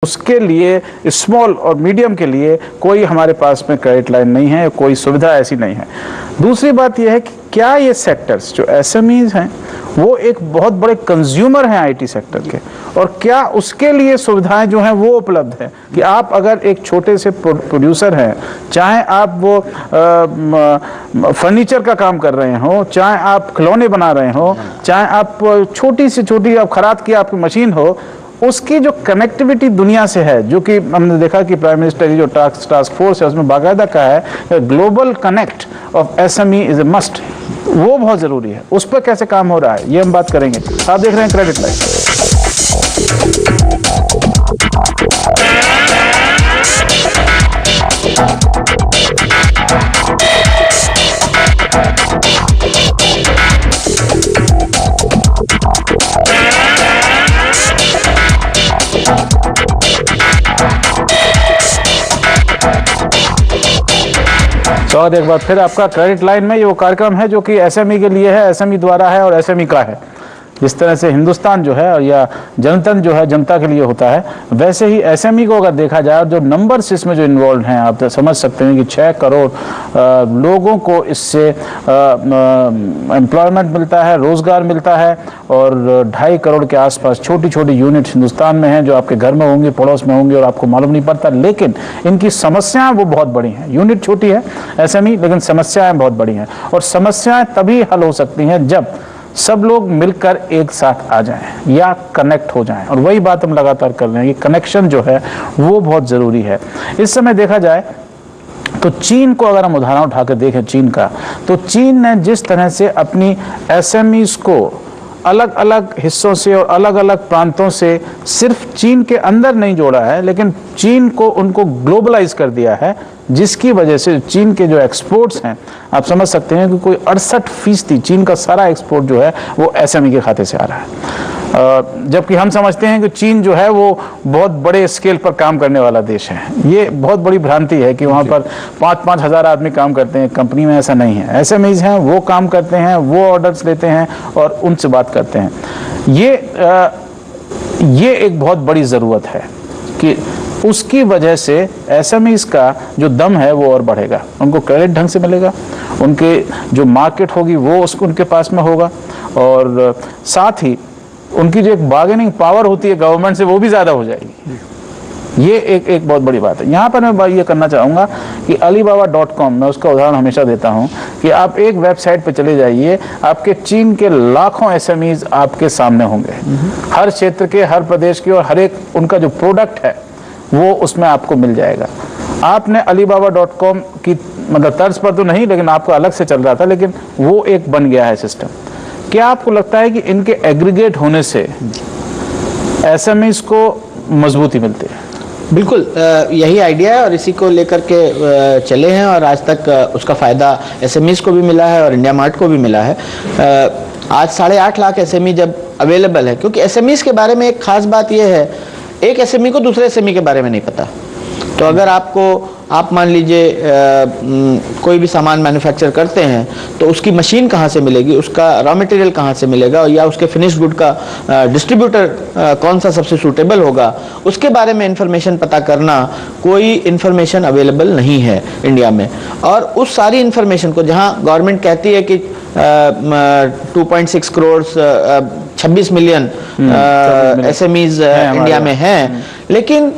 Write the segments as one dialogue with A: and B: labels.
A: उसके लिए स्मॉल और मीडियम के लिए कोई हमारे पास में क्रेडिट लाइन नहीं है, कोई सुविधा ऐसी नहीं है। दूसरी बात यह है कि क्या ये सेक्टर्स जो एसएमईज हैं वो एक बहुत बड़े कंज्यूमर हैं आईटी सेक्टर के, और क्या उसके लिए सुविधाएं जो हैं वो उपलब्ध है कि आप अगर एक छोटे से प्रोड्यूसर हैं, चाहे आप वो फर्नीचर का काम कर रहे हो, चाहे आप खिलौने बना रहे हो, चाहे आप छोटी से छोटी आप खराद की आपकी मशीन हो, उसकी जो कनेक्टिविटी दुनिया से है, जो कि हमने देखा कि प्राइम मिनिस्टर की जो टास्क फोर्स है उसमें बाकायदा कहा है global connect of SME is a must, वो बहुत जरूरी है। उस पर कैसे काम हो रहा है ये हम बात करेंगे। आप देख रहे हैं क्रेडिट लाइन। स्वागत एक बार फिर आपका क्रेडिट लाइन में। ये वो कार्यक्रम है जो कि एसएमई के लिए है, एसएमई द्वारा है और एसएमई का है। जिस तरह से हिंदुस्तान जो है और या जनतन जो है जनता के लिए होता है, वैसे ही एसएमई को अगर देखा जाए और जो नंबर्स इसमें जो इन्वॉल्व हैं, आप तो समझ सकते हैं कि 6 करोड़ लोगों को इससे एम्प्लॉयमेंट मिलता है, रोजगार मिलता है, और 2.5 करोड़ के आसपास छोटी छोटी यूनिट हिंदुस्तान में हैं जो आपके घर में होंगी, पड़ोस में होंगी और आपको मालूम नहीं पड़ता, लेकिन इनकी समस्याएं वो बहुत बड़ी हैं। यूनिट छोटी है एसएमई, लेकिन समस्याएं बहुत बड़ी हैं, और समस्याएं तभी हल हो सकती हैं जब सब लोग मिलकर एक साथ आ जाएं या कनेक्ट हो जाएं, और वही बात हम लगातार कर रहे हैं कि कनेक्शन जो है वो बहुत ज़रूरी है। इस समय देखा जाए तो चीन को अगर हम उदाहरण उठाकर देखें चीन का, तो चीन ने जिस तरह से अपनी एसएमईज को अलग अलग हिस्सों से और अलग अलग प्रांतों से सिर्फ चीन के अंदर नहीं जोड़ा है, लेकिन चीन को उनको ग्लोबलाइज कर दिया है, जिसकी वजह से चीन के जो एक्सपोर्ट्स हैं, आप समझ सकते हैं कि कोई 68% चीन का सारा एक्सपोर्ट जो है वो एसएमई के खाते से आ रहा है। जबकि हम समझते हैं कि चीन जो है वो बहुत बड़े स्केल पर काम करने वाला देश है। ये बहुत बड़ी भ्रांति है कि वहाँ पर 5-5 हज़ार आदमी काम करते हैं कंपनी में, ऐसा नहीं है। एसएमईज हैं, वो काम करते हैं, वो ऑर्डर्स लेते हैं और उनसे बात करते हैं। ये एक बहुत बड़ी ज़रूरत है कि उसकी वजह से एसएमईज का जो दम है वो और बढ़ेगा, उनको क्रेडिट ढंग से मिलेगा, उनके जो मार्केट होगी वो उसको उनके पास में होगा, और साथ ही उनकी जो एक बार्गेनिंग पावर होती है गवर्नमेंट से वो भी ज़्यादा हो जाएगी। ये एक बहुत बड़ी बात है। यहाँ पर मैं ये करना चाहूँगा कि Alibaba.com, मैं उसका उदाहरण हमेशा देता हूँ कि आप एक वेबसाइट पे चले जाइए, आपके चीन के लाखों एसएमईज आपके सामने होंगे, हर क्षेत्र के, हर प्रदेश के, और हर एक उनका जो प्रोडक्ट है वो उसमें आपको मिल जाएगा। आपने Alibaba.com की मतलब तर्ज पर तो नहीं, लेकिन आपका अलग से चल रहा था, लेकिन वो एक बन गया है सिस्टम। क्या आपको लगता है कि इनके एग्रीगेट होने से एसएमईज को मजबूती मिलती है?
B: बिल्कुल, यही आइडिया है और इसी को लेकर के चले हैं, और आज तक उसका फ़ायदा एसएमईज को भी मिला है और इंडिया मार्ट को भी मिला है। आज 8.5 लाख एसएमई जब अवेलेबल है, क्योंकि एसएमईज के बारे में एक खास बात यह है, एक एसएमई को दूसरे एसएमई के बारे में नहीं पता। तो अगर आप मान लीजिए कोई भी सामान मैन्युफैक्चर करते हैं तो उसकी मशीन कहाँ से मिलेगी, उसका रॉ मटेरियल कहाँ से मिलेगा, या उसके फिनिश्ड गुड का डिस्ट्रीब्यूटर कौन सा सबसे सूटेबल होगा, उसके बारे में इंफॉर्मेशन पता करना, कोई इंफॉर्मेशन अवेलेबल नहीं है इंडिया में। और उस सारी इंफॉर्मेशन को जहाँ गवर्नमेंट कहती है कि 2.6 करोड़ 26 मिलियन एसएमईज इंडिया में हैं, लेकिन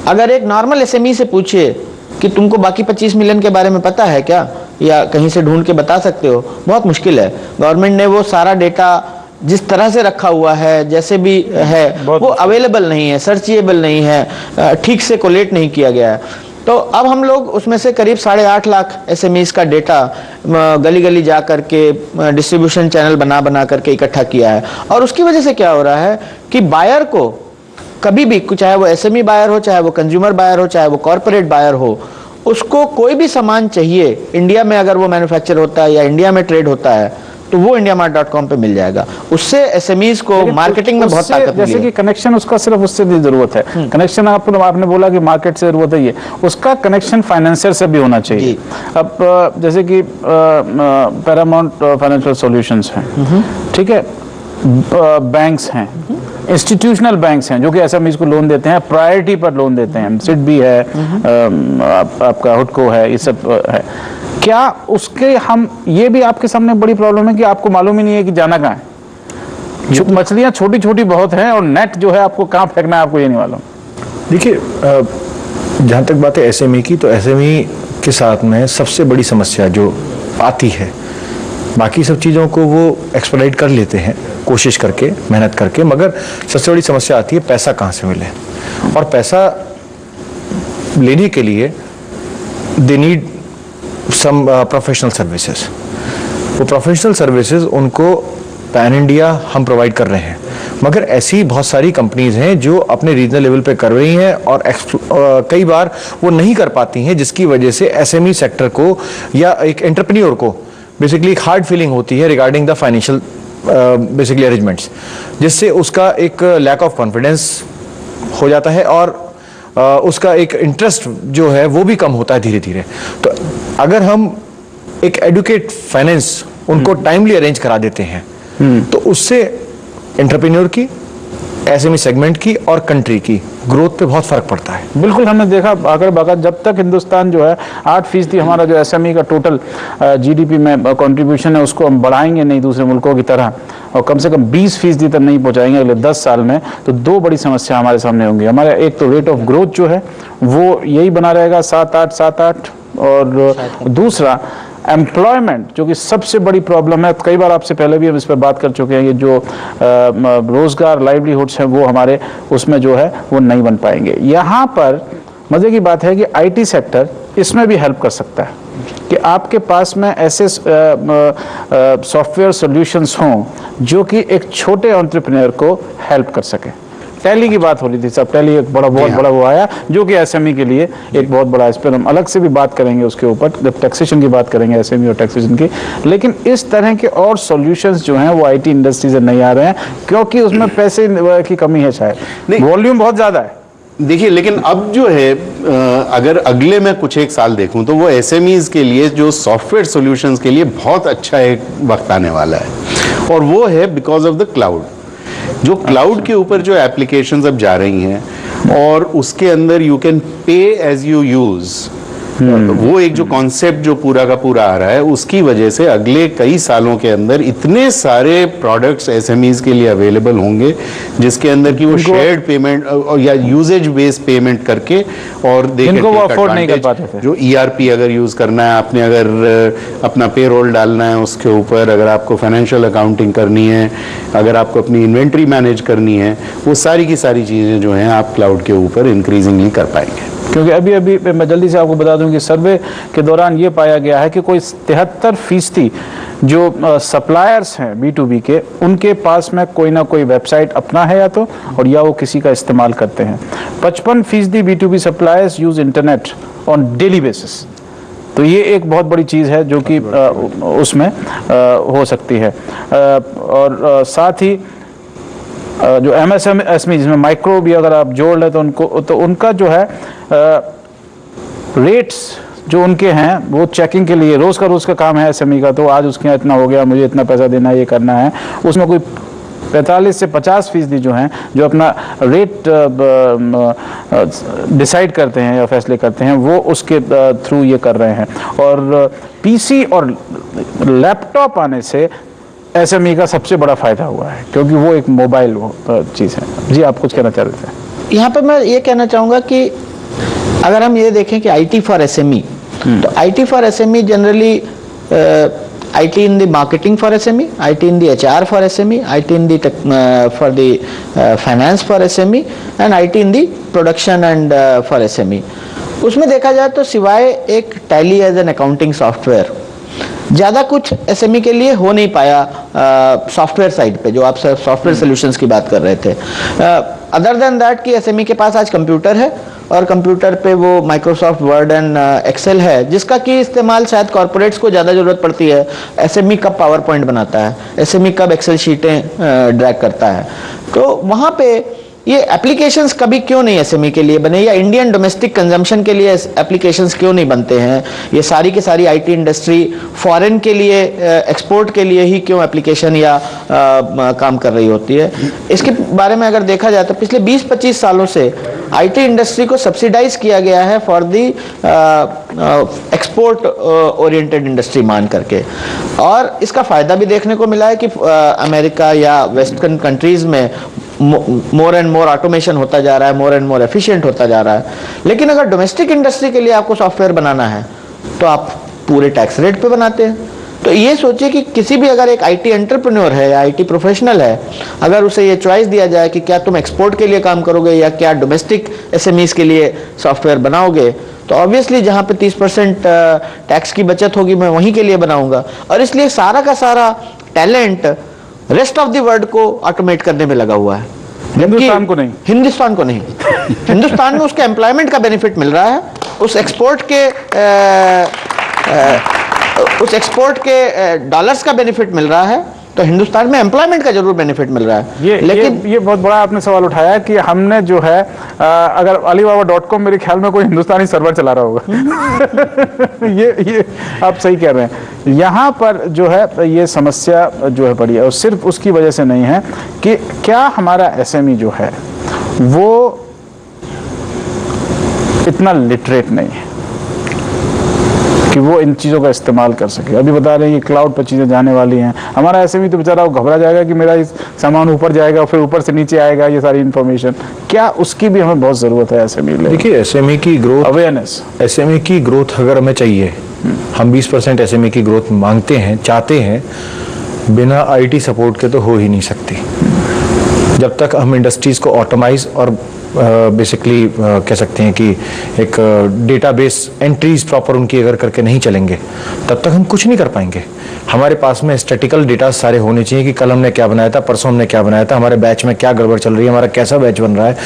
B: अगर एक नॉर्मल एसएमई से पूछिए कि तुमको बाकी 25 मिलियन के बारे में पता है क्या, या कहीं से ढूंढ के बता सकते हो, बहुत मुश्किल है। गवर्नमेंट ने वो सारा डेटा जिस तरह से रखा हुआ है, जैसे भी है, वो अवेलेबल नहीं है, सर्चिएबल नहीं है, ठीक से कोलेट नहीं किया गया है। तो अब हम लोग उसमें से करीब 8.5 लाख एसएमईज का डेटा गली गली जा करके डिस्ट्रीब्यूशन चैनल बना करके इकट्ठा किया है। और उसकी वजह से क्या हो रहा है कि बायर को कभी भी, चाहे वो एसएमई बायर हो, चाहे वो कंज्यूमर बायर हो, चाहे वो कॉर्पोरेट बायर हो, उसको कोई भी सामान चाहिए इंडिया में, अगर वो मैन्युफैक्चर होता है या इंडिया में ट्रेड होता है, तो वो IndiaMart.com पे मिल जाएगा। उससे एसएमईज को मार्केटिंग में बहुत ताकत मिली है।
A: जैसे कि कनेक्शन उसका सिर्फ उससे भी जरूरत है, कनेक्शन आपने बोला कि मार्केट से जरूरत है, ये उसका कनेक्शन फाइनेंसर से भी होना चाहिए। अब जैसे कि पैरामाउंट फाइनेंशियल सॉल्यूशंस हैं, ठीक है, बैंक्स हैं, इंस्टीट्यूशनल बैंक्स हैं जो कि एसएमईज को लोन देते हैं, प्रायोरिटी पर लोन देते हैं, सिड भी है, आपका हुडको है, ये सब है। क्या उसके हम ये भी आपके सामने बड़ी प्रॉब्लम है कि आपको मालूम ही नहीं है कि जाना कहाँ है। मछलियां छोटी छोटी बहुत हैं और नेट जो है आपको कहाँ फेंकना है आपको ये नहीं मालूम।
C: देखिए, जहाँ तक बात है एसएमई की, तो एसएमई के साथ में सबसे बड़ी समस्या जो आती है, बाकी सब चीज़ों को वो एक्सपेडाइट कर लेते हैं कोशिश करके, मेहनत करके, मगर सबसे बड़ी समस्या आती है पैसा कहाँ से मिले। और पैसा लेने के लिए they need some professional services. वो प्रोफेशनल सर्विसेज उनको पैन इंडिया हम प्रोवाइड कर रहे हैं, मगर ऐसी बहुत सारी कंपनीज हैं जो अपने रीजनल लेवल पे कर रही हैं और कई बार वो नहीं कर पाती हैं, जिसकी वजह से एसएमई सेक्टर को या एक एंटरप्रेन्योर को बेसिकली एक हार्ड फीलिंग होती है regarding the financial basically arrangements, जिससे उसका एक लैक ऑफ कॉन्फिडेंस हो जाता है और उसका एक इंटरेस्ट जो है वो भी कम होता है धीरे धीरे। तो अगर हम एक एडुकेट फाइनेंस उनको टाइमली अरेंज करा देते हैं तो उससे एंटरप्रेन्योर की, एसएमई सेगमेंट की और कंट्री की ग्रोथ पे बहुत फर्क पड़ता है।
A: बिल्कुल, हमने देखा आकर बाका जब तक हिंदुस्तान जो है 8% हमारा जो एसएमई का टोटल जीडीपी में कंट्रीब्यूशन है उसको हम बढ़ाएंगे नहीं दूसरे मुल्कों की तरह, और कम से कम 20% तक नहीं पहुंचाएंगे अगले 10 साल में, तो दो बड़ी समस्या हमारे सामने होंगी। हमारा एक तो रेट ऑफ ग्रोथ जो है वो यही बना रहेगा 7-8, और दूसरा एम्प्लॉयमेंट जो कि सबसे बड़ी प्रॉब्लम है। कई बार आपसे पहले भी हम इस पर बात कर चुके हैं, ये जो रोजगार लाइवलीहुड्स हैं वो हमारे उसमें जो है वो नहीं बन पाएंगे। यहाँ पर मजे की बात है कि आईटी सेक्टर इसमें भी हेल्प कर सकता है कि आपके पास में ऐसे सॉफ्टवेयर सॉल्यूशंस हों जो कि एक छोटे एंटरप्रेन्योर को हेल्प कर सके। टैली की बात हो रही थी सब, टैली एक बहुत बड़ा वो आया जो कि एसएमई के लिए एक बहुत बड़ा, इस पर हम अलग से भी बात करेंगे उसके ऊपर जब टैक्सेशन की बात करेंगे, एसएमई और टैक्सेशन की। लेकिन इस तरह के और सॉल्यूशंस जो हैं वो आईटी इंडस्ट्री से नहीं आ रहे हैं क्योंकि उसमें पैसे की कमी है, शायद वॉल्यूम बहुत ज्यादा है।
D: देखिए, लेकिन अब जो है अगर अगले मैं कुछ एक साल देखूं तो वो एसएमईज के लिए जो सॉफ्टवेयर सॉल्यूशंस के लिए बहुत अच्छा एक वक्त आने वाला है, और वो है बिकॉज ऑफ द क्लाउड। जो क्लाउड के ऊपर जो एप्लीकेशंस अब जा रही हैं और उसके अंदर you can pay as you use, वो एक जो कॉन्सेप्ट जो पूरा का पूरा आ रहा है, उसकी वजह से अगले कई सालों के अंदर इतने सारे प्रोडक्ट्स एसएमईज के लिए अवेलेबल होंगे जिसके अंदर की वो शेयर्ड पेमेंट या यूजेज बेस्ड पेमेंट करके, और
A: जिनको वो अफोर्ड नहीं कर पाते थे,
D: जो ईआरपी अगर यूज करना है आपने, अगर अपना पेरोल डालना है उसके ऊपर, अगर आपको फाइनेंशियल अकाउंटिंग करनी है, अगर आपको अपनी इन्वेंट्री मैनेज करनी है, वो सारी की सारी चीजें जो हैं आप क्लाउड के ऊपर इंक्रीजिंगली कर पाएंगे।
A: क्योंकि अभी मैं जल्दी से आपको बता दूं कि सर्वे के दौरान ये पाया गया है कि कोई 73% जो सप्लायर्स हैं B2B के, उनके पास में कोई ना कोई वेबसाइट अपना है या तो, और या वो किसी का इस्तेमाल करते हैं। 55% B2B suppliers use internet on daily basis. तो ये एक बहुत बड़ी चीज़ है जो कि उसमें हो सकती है। और साथ ही जो MSME जिसमें माइक्रो भी अगर आप जोड़ लें तो उनका जो है रेट्स जो उनके हैं वो चेकिंग के लिए रोज़ का काम है एसएमई का, तो आज उसके यहाँ इतना हो गया, मुझे इतना पैसा देना है, ये करना है, उसमें कोई 45 से 50% जो हैं जो अपना रेट डिसाइड करते हैं या फैसले करते हैं वो उसके थ्रू ये कर रहे हैं। और पीसी और लैपटॉप आने से एसएमई का सबसे बड़ा फायदा हुआ है क्योंकि वो एक मोबाइल चीज़ है। जी, आप कुछ कहना चाह रहे थे?
B: यहाँ पे मैं ये कहना चाहूँगा कि अगर हम ये देखें कि आईटी फॉर एसएमई, तो IT for SME generally IT in the marketing for SME, IT in the HR for SME, IT in the for the finance for SME and IT in the production and for SME। उसमें देखा जाए तो सिवाय एक Tally as an accounting software ज़्यादा कुछ SME के लिए हो नहीं पाया सॉफ्टवेयर साइड पे, जो आप सॉफ्टवेयर सॉल्यूशंस की बात कर रहे थे। अदर देन दैट कि एसएमई के पास आज कंप्यूटर है और कंप्यूटर पे वो माइक्रोसॉफ्ट वर्ड एंड एक्सेल है जिसका कि इस्तेमाल शायद कॉर्पोरेट्स को ज़्यादा ज़रूरत पड़ती है। एसएमई कब पावर पॉइंट बनाता है, एसएमई कब एक्सेल शीटें ड्रैग करता है, तो वहाँ पे ये एप्लीकेशंस कभी क्यों नहीं एसएमई के लिए बने, या इंडियन डोमेस्टिक कंजम्पशन के लिए एप्लीकेशंस क्यों नहीं बनते हैं? ये सारी की सारी आईटी इंडस्ट्री फॉरेन के लिए, एक्सपोर्ट के लिए ही क्यों एप्लीकेशन या काम कर रही होती है? इसके बारे में अगर देखा जाए तो पिछले 20-25 सालों से आईटी इंडस्ट्री को सब्सिडाइज किया गया है for the export oriented industry मान करके, और इसका फायदा भी देखने को मिला है कि अमेरिका या वेस्टर्न कंट्रीज में मोर एंड मोर ऑटोमेशन होता जा रहा है, मोर एंड मोर एफिशिएंट होता जा रहा है। लेकिन अगर डोमेस्टिक इंडस्ट्री के लिए आपको सॉफ्टवेयर बनाना है तो आप पूरे टैक्स रेट पे बनाते हैं। तो ये सोचिए कि किसी भी अगर एक आईटी एंटरप्रेन्योर है या आईटी प्रोफेशनल है, अगर उसे ये चॉइस दिया जाए कि क्या तुम एक्सपोर्ट के लिए काम करोगे या क्या डोमेस्टिक एसएमईज के लिए सॉफ्टवेयर बनाओगे, तो ऑब्वियसली जहां पे 30% टैक्स की बचत होगी मैं वहीं के लिए बनाऊंगा। और इसलिए सारा का सारा talent rest of the world को ऑटोमेट करने में लगा हुआ है,
A: हिंदुस्तान को नहीं।
B: हिंदुस्तान को नहीं। हिंदुस्तान में उसके एम्प्लॉयमेंट का बेनिफिट मिल रहा है, उस एक्सपोर्ट के डॉलर्स का बेनिफिट मिल रहा है, तो हिंदुस्तान में एम्प्लॉयमेंट का जरूर बेनिफिट मिल रहा है।
A: लेकिन ये बहुत बड़ा आपने सवाल उठाया कि हमने जो है अगर alibaba.com मेरे ख्याल में कोई हिंदुस्तानी सर्वर चला रहा होगा। ये आप सही कह रहे हैं। यहाँ पर जो है ये समस्या जो है बड़ी है, और सिर्फ उसकी वजह से नहीं है कि क्या हमारा एसएमई जो है वो इतना लिटरेट नहीं है कि वो इन चीज़ों का इस्तेमाल कर सके। अभी बता रहे हैं कि क्लाउड पर चीज़ें जाने वाली हैं, हमारा एसएमई तो बेचारा घबरा जाएगा कि मेरा इस सामान ऊपर जाएगा, फिर ऊपर से नीचे आएगा ये सारी इन्फॉर्मेशन। क्या उसकी भी हमें बहुत ज़रूरत है एसएमई?
C: देखिए, एसएमई की ग्रोथ,
A: अवेयरनेस,
C: एसएमई की ग्रोथ अगर हमें चाहिए, हम 20% एसएमई की ग्रोथ मांगते हैं, चाहते हैं, बिना आईटी सपोर्ट के तो हो ही नहीं सकती। जब तक हम इंडस्ट्रीज को ऑटोमाइज और बेसिकली कह सकते हैं कि एक डेटाबेस एंट्रीज प्रॉपर उनकी अगर करके नहीं चलेंगे, तब तक हम कुछ नहीं कर पाएंगे। हमारे पास में स्टैटिकल डेटा सारे होने चाहिए कि कल हमने क्या बनाया था, परसों हमने क्या बनाया था, हमारे बैच में क्या गड़बड़ चल रही है, हमारा कैसा बैच बन रहा है।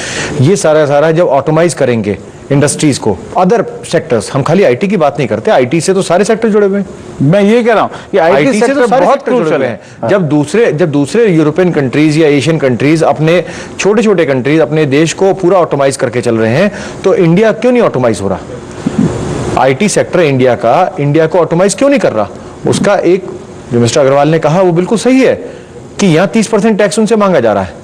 C: ये सारा जब ऑटोमाइज करेंगे इंडस्ट्रीज को, अदर सेक्टर्स, हम खाली आईटी की बात नहीं करते, आईटी से तो सारे सेक्टर जुड़े हुए हैं।
A: मैं ये कह रहा हूँ कि आईटी से तो बहुत क्रूशियल है।
C: जब दूसरे यूरोपियन कंट्रीज या एशियन कंट्रीज अपने छोटे कंट्रीज अपने देश को पूरा ऑटोमाइज करके चल रहे हैं, तो इंडिया क्यों नहीं ऑटोमाइज हो रहा? आईटी सेक्टर इंडिया को ऑटोमाइज क्यों नहीं कर रहा? उसका एक, जो मिस्टर अग्रवाल ने कहा वो बिल्कुल सही है कि यहाँ 30% टैक्स उनसे मांगा जा रहा है,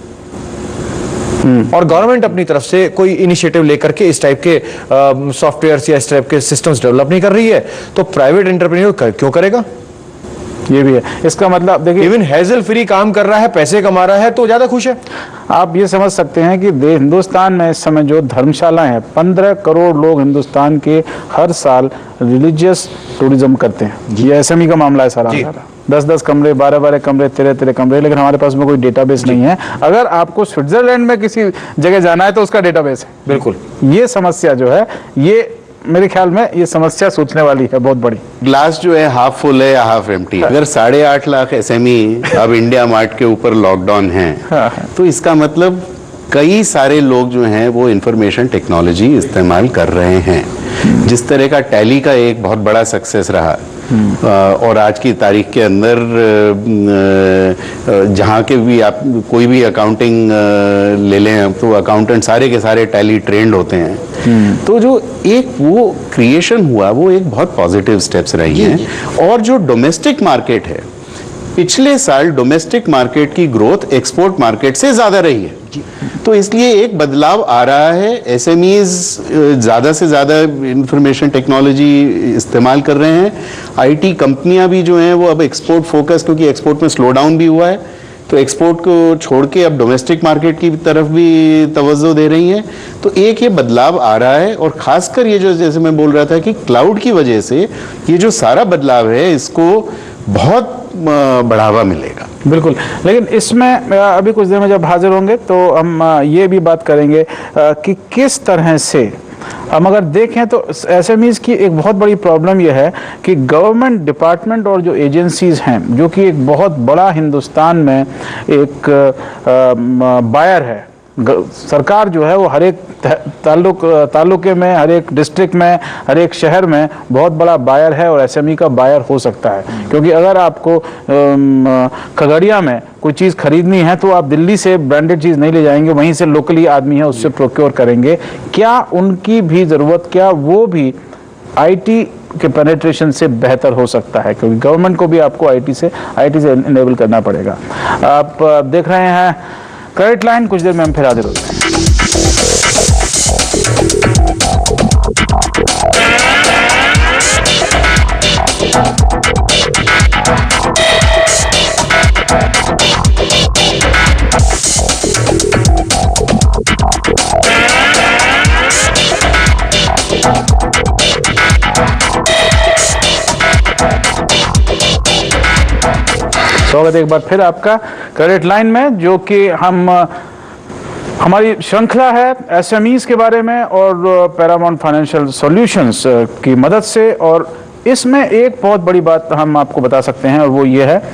C: और गवर्नमेंट अपनी तरफ से कोई इनिशिएटिव लेकर के इस टाइप के सॉफ्टवेयर्स या इस टाइप के सिस्टम्स डेवलप नहीं कर रही है, तो प्राइवेट एंटरप्रेन्योर क्यों करेगा?
A: ये भी है। इसका मतलब देखिए,
C: इवन हैजल फ्री काम कर रहा है, पैसे कमा रहा है, तो ज्यादा खुश है।
A: आप ये समझ सकते हैं कि हिंदुस्तान में इस समय जो धर्मशालाएं हैं, 15 करोड़ लोग हिंदुस्तान के हर साल रिलीजियस टूरिज्म करते हैं। ये एसएमई का मामला है सारा। 10-10 कमरे, 12-12 कमरे, 13-13 कमरे, लेकिन हमारे पास में कोई डेटाबेस नहीं है। अगर आपको स्विट्जरलैंड में किसी जगह जाना है तो उसका डेटाबेस है।
C: बिल्कुल।
A: ये समस्या जो है, ये मेरे ख्याल में ये समस्या सोचने वाली है, बहुत बड़ी।
D: ग्लास जो है हाफ फुल है या हाफ एम्प्टी? अगर 8.5 लाख एसएमई अब इंडिया मार्ट के ऊपर लॉकडाउन है, तो इसका मतलब कई सारे लोग जो हैं वो इंफॉर्मेशन टेक्नोलॉजी इस्तेमाल कर रहे हैं। जिस तरह का टैली का एक बहुत बड़ा सक्सेस रहा, और आज की तारीख के अंदर जहाँ के भी आप कोई भी अकाउंटिंग ले लें, तो अकाउंटेंट सारे के सारे टैली ट्रेंड होते हैं। तो जो एक वो क्रिएशन हुआ, वो एक बहुत पॉजिटिव स्टेप्स रही हैं। और जो डोमेस्टिक मार्केट है, पिछले साल डोमेस्टिक मार्केट की ग्रोथ एक्सपोर्ट मार्केट से ज्यादा रही है। तो इसलिए एक बदलाव आ रहा है। एसएमईज ज्यादा से ज्यादा इंफॉर्मेशन टेक्नोलॉजी इस्तेमाल कर रहे हैं। आईटी कंपनियां भी जो हैं वो अब एक्सपोर्ट फोकस, क्योंकि एक्सपोर्ट में स्लो डाउन भी हुआ है, तो एक्सपोर्ट को छोड़ के अब डोमेस्टिक मार्केट की तरफ भी तवज्जो दे रही हैं। तो एक ये बदलाव आ रहा है, और खासकर ये जो, जैसे मैं बोल रहा था कि क्लाउड की वजह से ये जो सारा बदलाव है, इसको बहुत बढ़ावा मिलेगा।
A: बिल्कुल। लेकिन इसमें अभी कुछ देर में जब हाजिर होंगे तो हम ये भी बात करेंगे कि किस तरह से हम अगर देखें तो एसएमईज की एक बहुत बड़ी प्रॉब्लम यह है कि गवर्नमेंट डिपार्टमेंट और जो एजेंसीज हैं, जो कि एक बहुत बड़ा हिंदुस्तान में एक बायर है, सरकार जो है वो हर एक तालुके में, हर एक डिस्ट्रिक्ट में, हर एक शहर में बहुत बड़ा बायर है, और एसएमई का बायर हो सकता है। क्योंकि अगर आपको खगड़िया में कुछ कोई चीज़ खरीदनी है तो आप दिल्ली से ब्रांडेड चीज़ नहीं ले जाएंगे, वहीं से लोकली आदमी है उससे प्रोक्योर करेंगे। क्या उनकी भी ज़रूरत, क्या वो भी आईटी के पेनिट्रेशन से बेहतर हो सकता है? क्योंकि गवर्नमेंट को भी आपको आईटी से इनेबल करना पड़ेगा। आप देख रहे हैं क्रेडिट लाइन, कुछ देर में हम फिर हाजिर होते हैं। स्वागत एक बार फिर आपका क्रेडिट लाइन में, जो कि हमारी श्रृंखला है एसएमईज के बारे में और पैरामाउंट फाइनेंशियल सॉल्यूशंस की मदद से। और इसमें एक बहुत बड़ी बात हम आपको बता सकते हैं और वो ये है